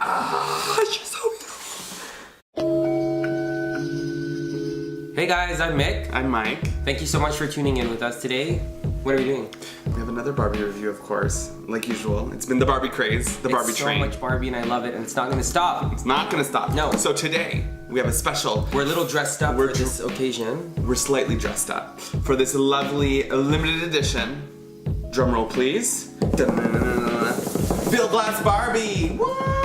She's so beautiful. Hey guys, I'm Mick. I'm Mike. Thank you so much for tuning in with us today. What are we doing? We have another Barbie review, of course, like usual. It's been the Barbie craze, the Barbie train. It's so much Barbie and I love it and it's not gonna stop. It's not gonna stop. No. So today, we have a special. We're a little dressed up for this occasion. We're slightly dressed up for this lovely limited edition. Drum roll, please. Bill Blass Barbie! What?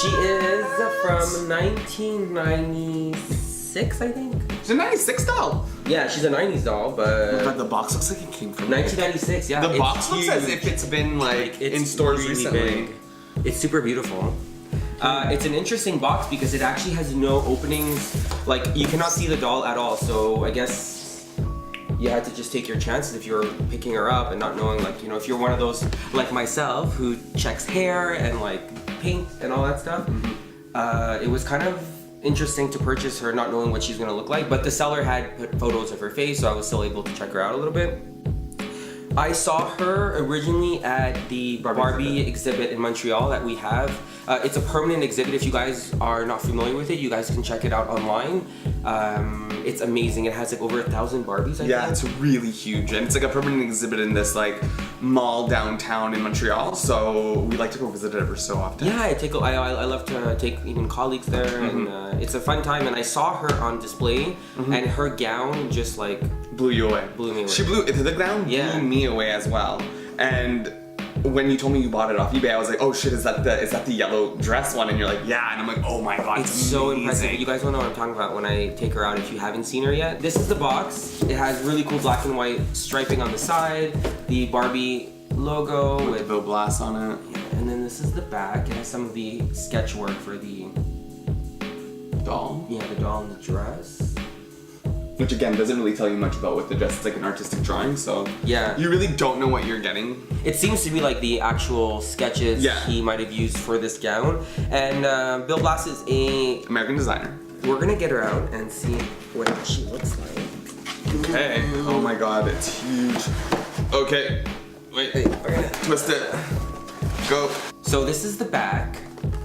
She is from 1996, I think. She's a 96 doll. Yeah, she's a 90s doll, but the box looks like it came from 1996, yeah. The box looks as if it's been like in stores really recently. Big. It's super beautiful. It's an interesting box because it actually has no openings. Like, you cannot see the doll at all, so I guess you had to just take your chances if you're picking her up and not knowing, like, you know, if you're one of those like myself who checks hair and like paint and all that stuff. It was kind of interesting to purchase her not knowing what she's gonna look like, but the seller had put photos of her face, so I was still able to check her out a little bit. I saw her originally at the Barbie exhibit in Montreal that we have. It's a permanent exhibit. If you guys are not familiar with it, you guys can check it out online. It's amazing. It has like over 1,000 Barbies, I think. It's really huge, and it's like a permanent exhibit in this like mall downtown in Montreal. So we like to go visit it every so often. Yeah, I love to take even colleagues there, and it's a fun time. And I saw her on display, and her gown just like blew you away. Blew me away. The gown blew me away as well. And when you told me you bought it off eBay, I was like, oh shit, is that the yellow dress one? And you're like, yeah, and I'm like, oh my god, it's so impressive. You guys don't know what I'm talking about when I take her out if you haven't seen her yet. This is the box. It has really cool black and white striping on the side, the Barbie logo with the Bill Blass on it. Yeah, and then this is the back. It has some of the sketch work for the doll. Yeah, the doll and the dress. Which again doesn't really tell you much about what the dress is. It's like an artistic drawing, so yeah, you really don't know what you're getting. It seems to be like the actual sketches he might have used for this gown. And Bill Blass is a American designer. We're gonna get her out and see what she looks like. Okay. Oh my god, it's huge. Okay. Wait. We're gonna twist it. Go. So this is the back,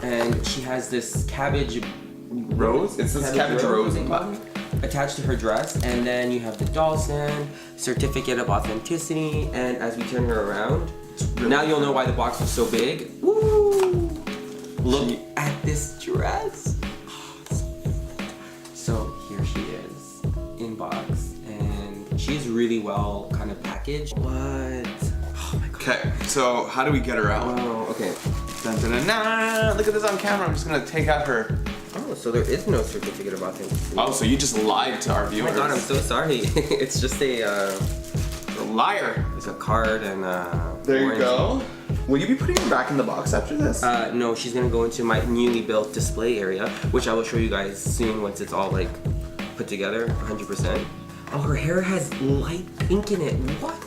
and she has this cabbage rose. It says cabbage rose in black. Attached to her dress, and then you have the doll stand, certificate of authenticity, and as we turn her around, now you'll know why the box was so big. Woo! Look at this dress. So here she is in box, and she's really well kind of packaged. What? Oh my god. Okay, so how do we get her out? Oh, okay. Dun, dun, dun, dun. Look at this on camera. I'm just gonna take out her. Oh, so there is no certificate of authenticity. Oh, so you just lied to our viewers. Oh my god, I'm so sorry. It's just a liar. It's a card and there you go. Will you be putting her back in the box after this? No, she's gonna go into my newly built display area, which I will show you guys soon once it's all like put together, 100%. Oh, her hair has light pink in it. What?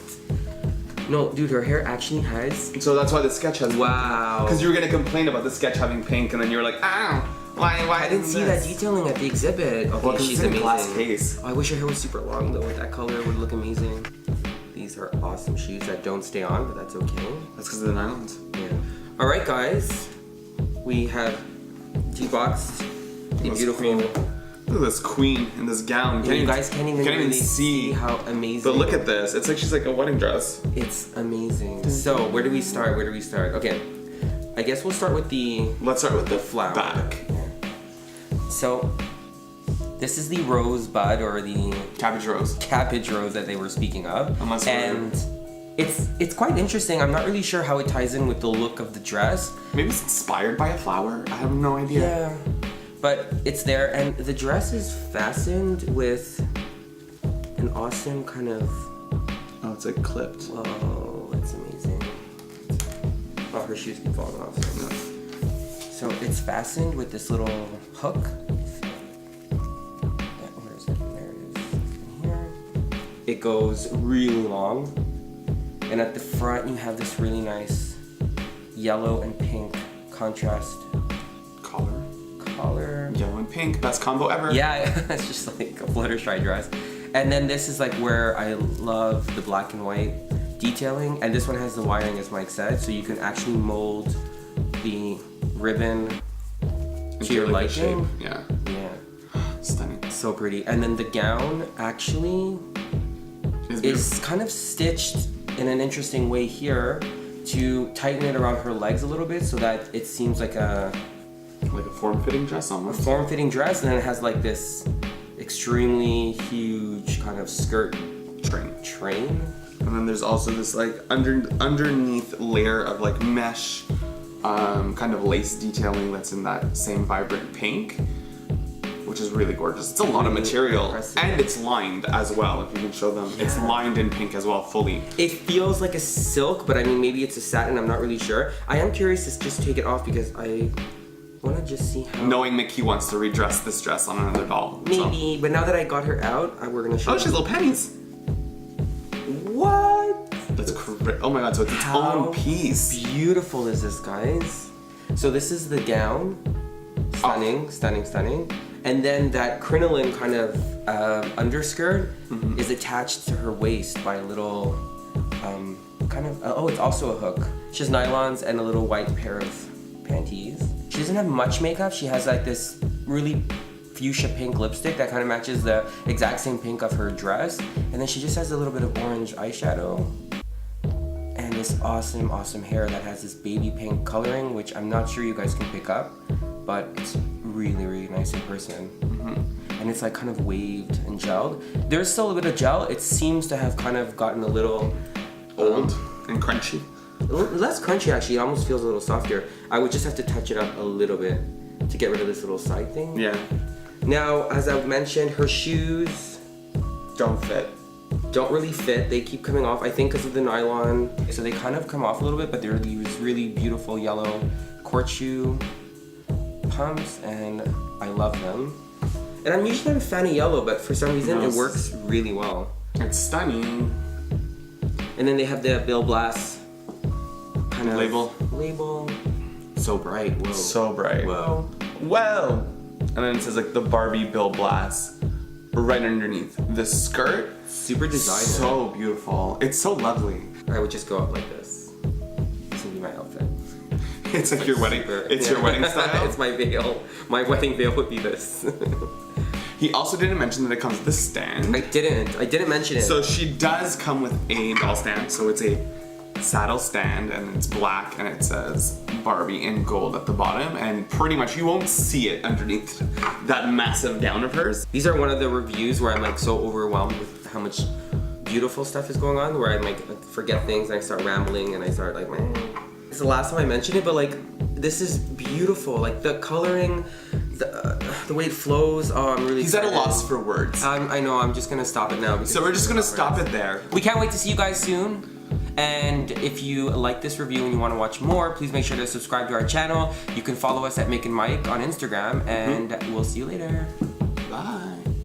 No, dude, her hair actually has. So that's why the sketch has. Wow. Because you were gonna complain about the sketch having pink, and then you were like, ow. Why I didn't see that detailing at the exhibit. Okay, well, she's in amazing. A glass case. Oh, I wish her hair was super long though. With that color, it would look amazing. These are awesome shoes that don't stay on, but that's okay. That's because of the nylons. Yeah. All right, guys. We have deboxed the beautiful. Look at this queen in this gown. You guys can't even really see how amazing. But look at this. It's like she's like a wedding dress. It's amazing. So where do we start? Okay. I guess we'll start with the. Let's start with the flower. Back. So, this is the rosebud or the cabbage rose that they were speaking of. And it's quite interesting. I'm not really sure how it ties in with the look of the dress. Maybe it's inspired by a flower. I have no idea. Yeah, but it's there, and the dress is fastened with an awesome kind of. Oh, it's like clipped. Whoa, it's amazing. Oh, her shoes keep falling off. So it's fastened with this little hook. Where is it? There it is. In here. It goes really long. And at the front you have this really nice yellow and pink contrast collar. Yellow and pink, best combo ever. Yeah, it's just like a Fluttershy dress. And then this is like where I love the black and white detailing. And this one has the wiring, as Mike said, so you can actually mold the ribbon to Into your like a shape. liking. Yeah. Yeah, Stunning. so pretty. And then the gown actually is kind of stitched in an interesting way here to tighten it around her legs a little bit so that it seems like a form-fitting dress almost. form-fitting dress, and then it has like this extremely huge kind of skirt train. And then there's also this like underneath layer of like mesh kind of lace detailing that's in that same vibrant pink, which is really gorgeous. It's a lot of material, impressive. and it's lined as well. If you can show them, it's lined in pink as well, fully. It feels like a silk, but I mean maybe it's a satin, I'm not really sure. I am curious to just take it off because I want to just see how... Knowing Mickey wants to redress this dress on another doll. Maybe, but now that I got her out, we're gonna show Oh, she has little panties. What? That's crazy. Oh my god, so it's its How own piece. beautiful is this, guys? So this is the gown. Stunning, stunning, stunning. And then that crinoline kind of underskirt is attached to her waist by a little it's also a hook. She has nylons and a little white pair of panties. She doesn't have much makeup. She has like this really fuchsia pink lipstick that kind of matches the exact same pink of her dress. And then she just has a little bit of orange eyeshadow. And this awesome, awesome hair that has this baby pink coloring, which I'm not sure you guys can pick up, but it's really, really nice in person. And it's like kind of waved and gelled. There's still a bit of gel. It seems to have kind of gotten a little Old and crunchy. less crunchy actually. It almost feels a little softer. I would just have to touch it up a little bit to get rid of this little side thing. Yeah. Now, as I've mentioned, her shoes Don't fit. don't really fit. They keep coming off, I think because of the nylon. So they kind of come off a little bit, but they're these really beautiful yellow court shoe pumps, and I love them. And I'm usually not a fan of yellow, but for some reason it works really well. It's stunning. And then they have the Blass kind of Label. So bright. Whoa. So bright. Whoa. Well. And then it says like the Barbie Blass right underneath. The skirt, Super designer. so beautiful. It's so lovely. I would just go up like this. This would be my outfit. It's like your wedding. Super- It's your wedding style. It's my veil. My wedding veil would be this. He also didn't mention that it comes with a stand. I didn't mention it. So she does come with a doll stand. So it's a saddle stand, and it's black, and it says Barbie in gold at the bottom, and pretty much you won't see it underneath that massive gown of hers. These are one of the reviews where I'm like so overwhelmed with how much beautiful stuff is going on, where I like forget things and I start rambling and I start like, man. It's the last time I mentioned it, but like this is beautiful. Like the coloring, the way it flows. Oh, I'm really He's at a excited. loss for words. I know. I'm just gonna stop it now. because So we're just gonna stop it there. We can't wait to see you guys soon. And if you like this review and you want to watch more, please make sure to subscribe to our channel. You can follow us at Mick and Mikke on Instagram, and we'll see you later. Bye.